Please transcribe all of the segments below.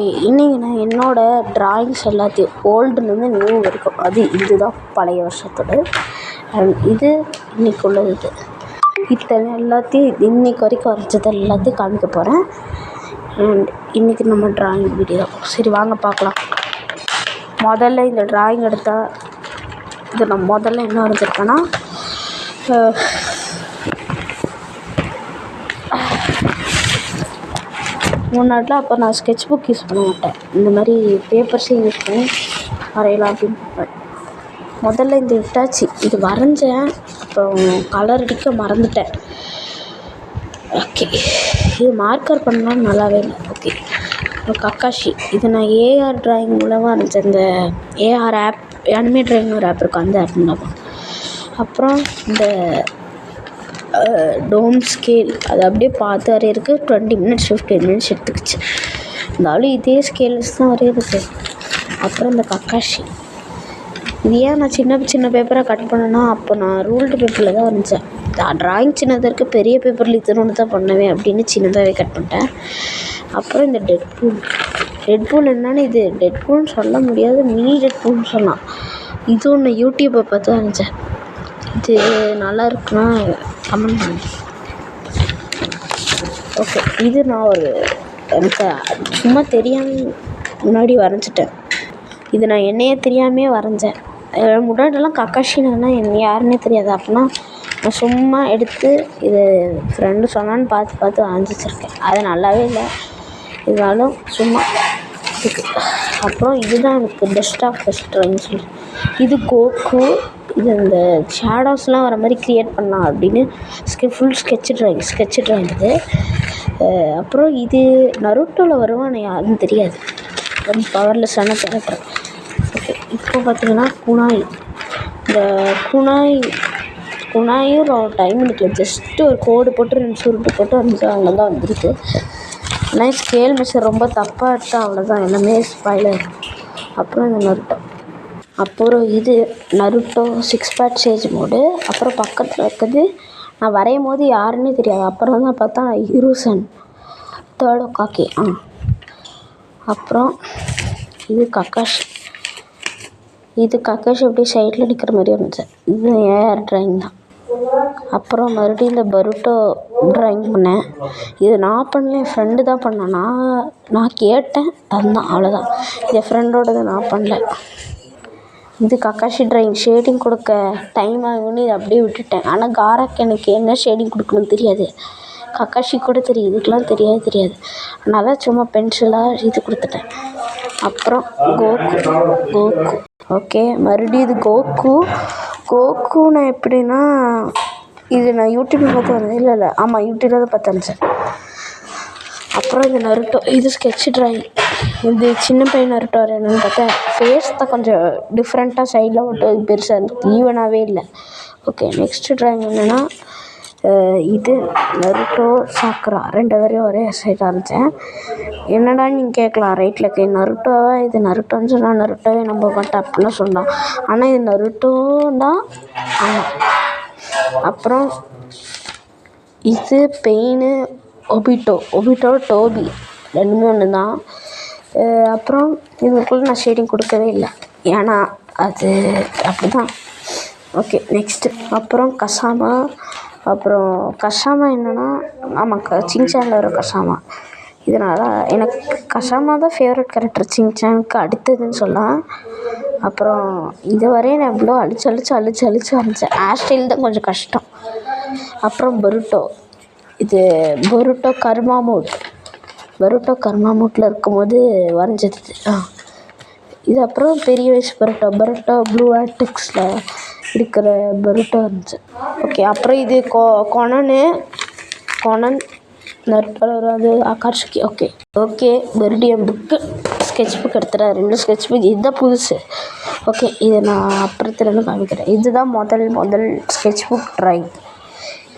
இன்னைக்கு நான் என்னோடய ட்ராயிங்ஸ் எல்லாத்தையும் ஓல்டுலேருந்து நியூ வரைக்கும் இதுதான் பழைய வருஷத்தோட இது இன்றைக்கி உள்ளது. இத்தனை எல்லாத்தையும் இன்றைக்கி வரைக்கும் வரைஞ்சது எல்லாத்தையும் காமிக்க போகிறேன். அண்ட் இன்றைக்கி நம்ம ட்ராயிங் வீடியோ. சரி வாங்க பார்க்கலாம். முதல்ல இந்த ட்ராயிங் எடுத்தால் இது நான் முதல்ல என்ன வரைஞ்சிருக்கேன்னா முன்னாடிலாம் அப்போ நான் ஸ்கெட்ச் புக் யூஸ் பண்ண மாட்டேன். இந்த மாதிரி பேப்பர்ஸையும் யூஸ் பண்ணி வரையலாம் அப்படின்னு பார்ப்பேன். முதல்ல இந்த இட்டாச்சி இது வரைஞ்சேன், அப்புறம் கலர் அடிக்க மறந்துட்டேன். ஓகே, இது மார்க்கர் பண்ணால் நல்லாவே இல்லை. ஓகே, கக்காஷி இது நான் ஏஆர் ட்ராயிங் மூலமாக வரைஞ்சேன். இந்த ஏஆர் ஆப் அனிமே ட்ராயிங் ஒரு ஆப் இருக்கும், அந்த ஆப் மூலமாக. அப்புறம் இந்த டோம் ஸ்கேல் அது அப்படியே பார்த்து வரையிறதுக்கு 20 minutes 15 minutes எடுத்துக்கிச்சு. இருந்தாலும் இதே ஸ்கேல்ஸ் தான் வரையிறது. அப்புறம் இந்த கக்காஷி இது ஏன் நான் சின்ன பேப்பரை கட் பண்ணேன்னா, அப்போ நான் ரூல்டு பேப்பரில் தான் வரைஞ்சேன். ட்ராயிங் சின்னதாக இருக்குது, பெரிய பேப்பரில் இத்தனோடு தான் பண்ணுவேன் அப்படின்னு சின்னதாகவே கட் பண்ணிட்டேன். அப்புறம் இந்த டெட்பூல் என்னென்னு, இது டெட்பூல்னு சொல்ல முடியாது, மினி டெட்பூல்னு சொல்லலாம். இது ஒன்று யூடியூப்பை பார்த்து வரைஞ்சேன். இது நல்லா இருக்குன்னா கமெண்ட் பண்ணு. ஓகே, இது நான் எனக்கு சும்மா தெரியாமல் முன்னாடி வரைஞ்சிட்டேன். இது நான் என்னையே தெரியாமே வரைஞ்சேன். முன்னாடிலாம் கக்காஷினா என்ன யாருன்னே தெரியாது. அப்படின்னா நான் சும்மா எடுத்து இது ஃப்ரெண்டு சொன்னான்னு பார்த்து வரைஞ்சி வச்சுருக்கேன். அது நல்லாவே இல்லை, இருந்தாலும் சும்மா இதுக்கு. அப்புறம் இதுதான் எனக்கு பெஸ்ட் ஆஃப் பெஸ்ட் ட்ராயிங் சொல்லி. இது கோகு. இது இந்த ஷேடோஸ்லாம் வர மாதிரி க்ரியேட் பண்ணலாம் அப்படின்னு ஃபுல் ஸ்கெட்ச் ட்ராயிங் இது. அப்புறம் இது நருட்டோவில் வருவான்னு யாருன்னு தெரியாது, ரொம்ப பவர்லெஸ்ஸான கேரக்டர். ஓகே, இப்போ பார்த்திங்கன்னா குனாய். இந்த குனாயும் டைம் எடுக்கல, ஜஸ்ட்டு ஒரு கோடு போட்டு 2 சுருட்டு போட்டு அங்கே தான் வந்துருக்கு. ஆனால் ஸ்கேல் மெஷர் ரொம்ப தப்பாக எடுத்தால் அவ்வளோதான், எல்லாமே ஸ்பாயில். அப்புறம் இந்த நருட்டோ. அப்புறம் இது நருட்டோ 6 part சேஞ்ச் மோடு. அப்புறம் பக்கத்தில் இருக்கிறது நான் வரையும் போது யாருன்னே தெரியாது, அப்புறம் தான் பார்த்தா ஹிருசன் தேர்ட் ஒக்காக்கி. அப்புறம் இது கக்காஷி. அப்படியே சைடில் நிற்கிற மாதிரி இருந்துச்சு. இது ஏஆர் ட்ராயிங் தான். அப்புறம் மறுபடியும் இந்த பருட்டோ ட்ராயிங் பண்ணேன். இது நான் பண்ணல, என் ஃப்ரெண்டு தான் பண்ணேன். நான் கேட்டேன், தந்தான், அவ்வளோதான். என் ஃப்ரெண்டோடது நான் பண்ணல. இது கக்காஷி ட்ராயிங். ஷேடிங் கொடுக்க டைம் ஆகும்னு இதை அப்படியே விட்டுட்டேன். ஆனால் காராக்கு எனக்கு என்ன ஷேடிங் கொடுக்கணும்னு தெரியாது, கக்காஷி கூட தெரியும், இதுக்கெலாம் தெரியாது. அதனால் சும்மா பென்சிலாக இது கொடுத்துட்டேன். அப்புறம் கோகு. ஓகே, மறுபடியும் இது கோகு நான் எப்படின்னா, இது நான் யூடியூப்பில் பார்த்து வந்தேன். இல்லை ஆமாம், யூடியூப்பில் தான் பார்த்து வந்தேன். அப்புறம் இது நருட்டோ. இது ஸ்கெட்ச் ட்ராயிங். இது சின்ன பையன் நருட்டோ என்னென்னு பார்த்தா ஃபேஸ் தான் கொஞ்சம் டிஃப்ரெண்ட்டாக சைடில் மட்டும் பெருசாக இருந்துச்சு, ஈவனாகவே இல்லை. ஓகே, நெக்ஸ்ட்டு ட்ராயிங் என்னென்னா இது நருட்டோ சாக்குரா 2 பேரையும் ஒரே சைடாக இருந்துச்சேன். என்னடான்னு நீங்கள் கேட்கலாம், ரைட்டில் இருக்க நருட்டோவா, இது நருட்டோன்னு சொன்னால் நருட்டோவே நம்ப மாட்டேன் அப்படிலாம் சொன்னான். ஆனால் இது நருட்டோ தான். ஆமாம். அப்புறம் இது பெயின் ஒபிட்டோ டோபி 2மே ஒன்று தான். அப்புறம் இதுக்குள்ளே நான் ஷேடிங் கொடுக்கவே இல்லை, ஏன்னா அது அப்படி தான். Okay, next. அப்புறம் கசாமா என்னென்னா, ஆமாம், சிங்சானில் வர கசாமா. இதனால் எனக்கு கசாமா தான் ஃபேவரட் கேரக்டர், சிங்சானுக்கு அடுத்ததுன்னு சொல்லலாம். அப்புறம் இதுவரையும் நான் எவ்வளோ அழிச்சு வரைஞ்சேன். ஹேர் ஸ்டைல் தான் கொஞ்சம் கஷ்டம். அப்புறம் பருட்டோ. இது பருட்டோ கர்மா மோட்டில் இருக்கும்போது வரைஞ்சது. இது அப்புறம் பெரிய வயசு பருட்டோ ப்ளூ ஆர்டிக்ஸில் இருக்கிற பருட்டோ இருந்துச்சு. ஓகே, அப்புறம் இது கொனன் நருட்டோவில் வராது, ஆகாஷுக்கி. ஓகே, மறுபடியும் ஸ்கெட்ச் புக் எடுத்துகிறேன், 2 ஸ்கெட்ச் புக். இதுதான் புதுசு. ஓகே, இதை நான் அப்புறத்துலேருந்து காமிக்கிறேன். இதுதான் முதல் ஸ்கெட்ச் புக் ட்ராயிங்.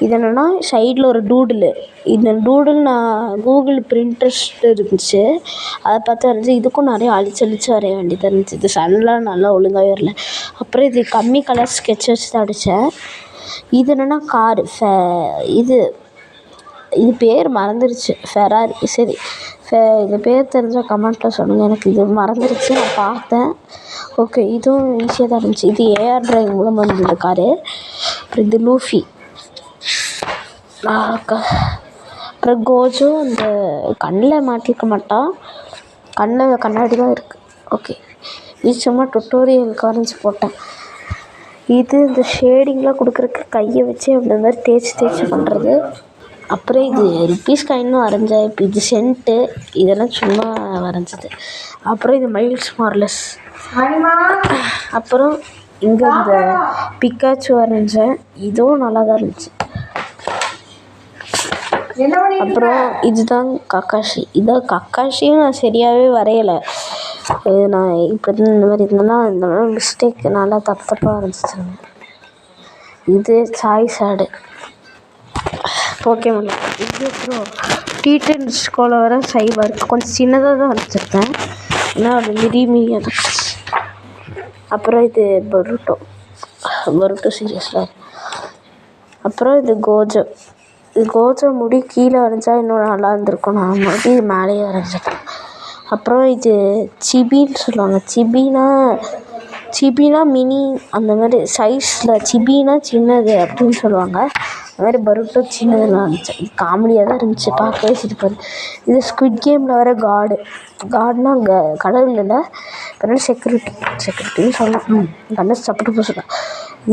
இது என்னென்னா, சைடில் ஒரு டூடில். இந்த டூடில் நான் கூகுள் பிரிண்ட்ரெஸ்ட் இருந்துச்சு, அதை பார்த்து வரைஞ்சி. இதுக்கும் நிறைய அழிச்சு வரைய வேண்டியதாக இருந்துச்சு. இது சன்லாம் நல்லா ஒழுங்காகவே வரல. அப்புறம் இது கம்மி கலர் ஸ்கெட்ச் வச்சு தான் அடித்தேன். இது என்னென்னா காரு. இது பேர் மறந்துடுச்சு, ஃபெராரி. சரி, இது பேர் தெரிஞ்சால் கமெண்ட்டில் சொல்லுங்கள். எனக்கு இது மறந்துடுச்சு, நான் பார்த்தேன். ஓகே, இதுவும் ஈஸியாக தான் இருந்துச்சு. இது ஏஆர் டிராயிங் மூலம் வந்தது காரு. அப்புறம் இது லூஃபி. அப்புறம் கோஜோ அந்த கண்ணில் மாட்டிக்க மாட்டான், கண்ணில் கண்ணாடி தான் இருக்குது. ஓகே, இது சும்மா டுட்டோரியலுக்கு வரைஞ்சி போட்டேன். இது இந்த ஷேடிங்லாம் கொடுக்குறக்கு கையை வச்சு அந்த மாதிரி தேய்ச்சி பண்ணுறது. அப்புறம் இது ருப்பீஸ் காயினும் வரைஞ்சேன். இப்போ இது சென்ட்டு, இதெல்லாம் சும்மா வரைஞ்சது. அப்புறம் இது மைல்ஸ் மார்லஸ். அப்புறம் இங்கே இந்த பிக்காச்சு வரைஞ்சேன், இதுவும் நல்லா தான் இருந்துச்சு. அப்புறம் இதுதான் கக்காஷி. இதான் கக்காஷியும் நான் சரியாகவே வரையலை. நான் இப்படி இந்த மாதிரி இருந்தாலும் மிஸ்டேக் நல்லா தப்பாக வரைஞ்சிச்சிருந்தேன். இது சாய்ஸாடு போக்கேமான். இது அப்புறம் டீட்டன் ஸ்கோல வர சைபர் கொஞ்சம் சின்னதாக தான் வரைஞ்சிருக்கேன், ஏன்னா அது மிரிமியாக தான். அப்புறம் இது பருட்டோ சீரியஸில். அப்புறம் இது கோஜோ முடி கீழே வரைஞ்சா இன்னும் நல்லா இருந்திருக்கும், நான் முடி மேலேயே வரைஞ்சிட்டேன். அப்புறம் இது சிபின்னு சொல்லுவாங்க. சிபினா மினி அந்த மாதிரி சைஸில், சிபினா சின்னது அப்படின்னு சொல்லுவாங்க. அது மாதிரி பருட்டோ சின்னதுலாம் இருந்துச்சு. இது காமெடியாக தான் இருந்துச்சு, பார்க்கவே சிரிப்பாரு. இது ஸ்குவிட் கேமில் வர காடுனா அங்கே கடவுள் இல்லை, அப்புறம் செக்யூரிட்டின்னு சொல்லலாம். கண்ணை சாப்பிட்டு போக சொல்லலாம்.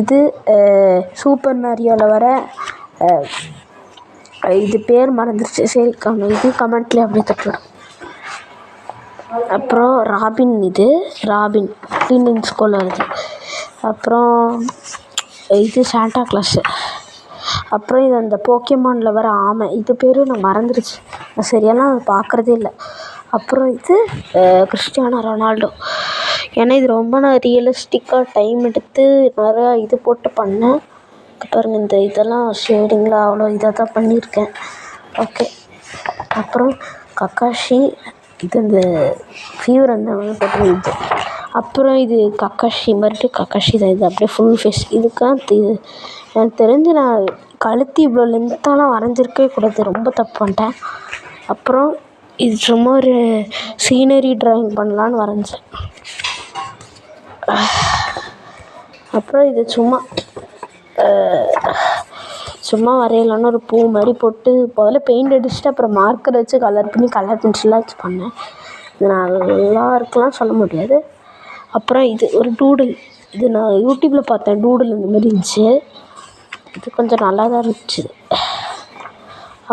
இது சூப்பர் மேரியோவில் வர இது பேர் மறந்துருச்சு, சரி இது கமெண்ட்லேயே அப்படியே தட்டுவிடும். அப்புறம் ராபின். இது ராபின் டீன் ஸ்கூலில் வருது. அப்புறம் இது சாண்டா கிளாஸு. அப்புறம் இது அந்த போக்கேமானில் வர ஆமை, இது பேர் நான் மறந்துடுச்சு, நான் சரியாலாம் அதை பார்க்குறதே இல்லை. அப்புறம் இது கிறிஸ்டியானோ ரொனால்டோ. ஏன்னா இது ரொம்ப நான் ரியலிஸ்டிக்காக டைம் எடுத்து நிறையா இது போட்டு பண்ணேன். பாருங்கள், இந்த இதெல்லாம் ஷேடிங்லாம் அவ்வளோ இதாக தான் பண்ணியிருக்கேன். ஓகே, அப்புறம் கக்காஷி. இது இந்த ஃபீவர் அந்த மாதிரி போட்டு இது. அப்புறம் இது கக்காஷி, மறுபடியும் கக்காஷி தான். இது அப்படியே ஃபுல் ஃபேஸ். இதுக்காக எனக்கு தெரிஞ்சு நான் கழுத்து இவ்வளோ லென்த்தாலாம் வரைஞ்சிருக்கவே கூடாது, ரொம்ப தப்பு பண்ணிட்டேன். அப்புறம் இது சும்மா ஒரு சீனரி ட்ராயிங் பண்ணலான்னு வரைஞ்சேன். அப்புறம் இது சும்மா வரையலான்னு ஒரு பூ மாதிரி போட்டு முதல்ல பெயிண்ட் அடிச்சுட்டு அப்புறம் மார்க்கர் வச்சு கலர் பண்ணி கலர் பென்சிலாக வச்சு பண்ணேன். இது நல்லா இருக்கலாம் சொல்ல முடியாது. அப்புறம் இது ஒரு டூடில். இது நான் யூடியூப்பில் பார்த்தேன், டூடில் இந்த மாதிரி இருந்துச்சு, இது கொஞ்சம் நல்லா தான் இருந்துச்சு.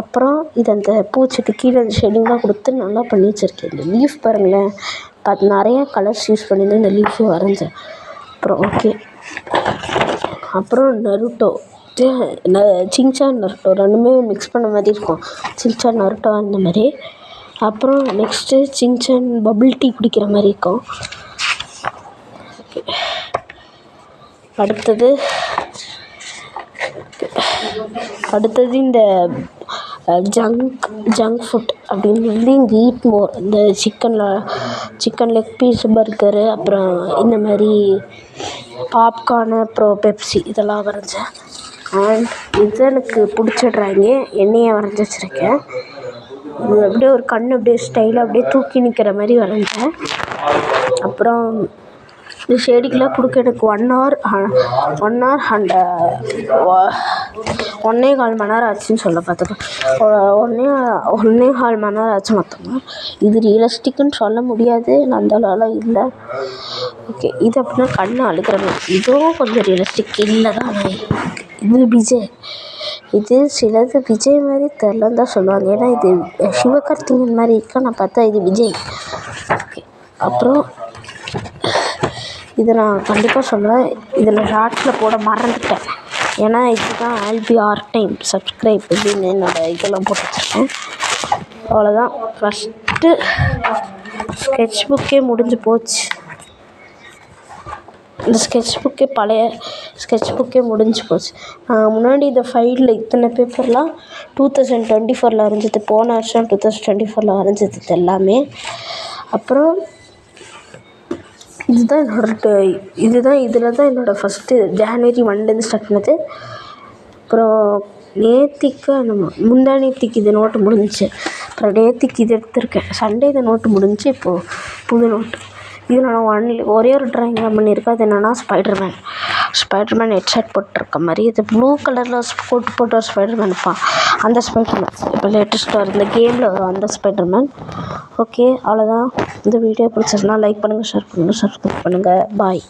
அப்புறம் இது அந்த பூச்செடி கீழே அந்த ஷேடிங்லாம் கொடுத்து நல்லா பண்ணி வச்சுருக்கேன். இந்த லீஃப் பாருங்களேன், நிறையா கலர்ஸ் யூஸ் பண்ணியிருந்தேன் இந்த லீஃபு வரைஞ்சேன். அப்புறம் ஓகே, அப்புறம் நருட்டோ. சின்சான் நருட்டோ ரெண்டுமே மிக்ஸ் பண்ண மாதிரி இருக்கும், சின்சான் நருட்டோ அந்த மாதிரி. அப்புறம் நெக்ஸ்ட்டு சின்சான் பபிள் டீ குடிக்கிற மாதிரி இருக்கும். ஓகே, அடுத்தது இந்த ஜங்க் ஃபுட் அப்படின்னு சொல்லி இங்கே ஈட் மோர், இந்த சிக்கன் லெக் பீஸ், பர்கரு, அப்புறம் இந்த மாதிரி பாப்கார்னு, அப்புறம் பெப்சி இதெல்லாம் வரைஞ்சேன். அண்ட் இது எனக்கு பிடிச்ச ட்ராயிங்கு, என்னையே வரைஞ்சி வச்சுருக்கேன். இது அப்படியே ஒரு கண் அப்படியே ஸ்டைலாக அப்படியே தூக்கி நிற்கிற மாதிரி வரைஞ்சேன். அப்புறம் இந்த ஷேடிங்லாம் கொடுக்க எனக்கு 1 hour அண்ட் 1.25 மணி நேரம் ஆச்சுன்னு சொல்ல பார்த்துக்கேன். 1.25 மணி நேரம் ஆச்சு மொத்தமாக. இது ரியலிஸ்டிக்குன்னு சொல்ல முடியாது, நான் அந்த அளவுலாம் இல்லை. ஓகே, இது அப்படின்னா கண்ணை அழுக்கிற மாதிரி, இதுவும் கொஞ்சம் ரியலிஸ்டிக் இல்லை தான். இது விஜய். இது சிலது விஜய் மாதிரி தெரிலன்னு தான் சொல்லுவாங்க, ஏன்னா இது சிவகார்த்திகேயன் மாதிரி இருக்கா, நான் பார்த்தா இது விஜய். ஓகே, அப்புறம் இதை நான் கண்டிப்பாக சொல்லுவேன், இதில் ஷார்ட்ஸில் போட மறந்துட்டேன், ஏன்னா இதுதான் ஆல்பி ஆர்ட் டைம் சப்ஸ்கிரைப் அப்படின்னு என்னோடய இதெல்லாம் போட்டு வச்சுருக்கேன். அவ்வளோதான், ஃபஸ்ட்டு ஸ்கெட்ச் புக்கே முடிஞ்சு போச்சு. இந்த பழைய ஸ்கெட்ச் புக்கே முடிஞ்சு போச்சு. முன்னாடி இந்த ஃபைலில் இத்தனை பேப்பர்லாம் 2024 வரைஞ்சது, போன வருஷம் 2024 வரைஞ்சது எல்லாமே. அப்புறம் இதில் தான் என்னோடய ஃபஸ்ட்டு ஜனவரி 1 ஸ்டார்ட் பண்ணது. அப்புறம் முந்தாநேத்திக்கு இது நோட்டு முடிஞ்சிச்சு. அப்புறம் நேற்றுக்கு இது எடுத்திருக்கேன். சண்டே இந்த நோட்டு முடிஞ்சு இப்போது புது நோட்டு. இதில் நான் ஒரே ஒரு ட்ராயிங் தான் பண்ணியிருக்கேன். அது என்னென்னா ஸ்பைடர்மேன் ஹெட்செட் போட்டிருக்க மாதிரி இது ப்ளூ கலரில் போட்டு ஒரு ஸ்பைடர்மேன் இருப்பான். அந்த ஸ்பைடர்மேன் இப்போ லேட்டஸ்ட்டாக வரும் இந்த கேமில் வரும் அந்த ஸ்பைடர்மேன். ஓகே, அவ்வளோதான். இந்த வீடியோ பிடிச்சிருந்தா லைக் பண்ணுங்கள், ஷேர் பண்ணுங்கள், சப்ஸ்கிரைப் பண்ணுங்கள். பாய்.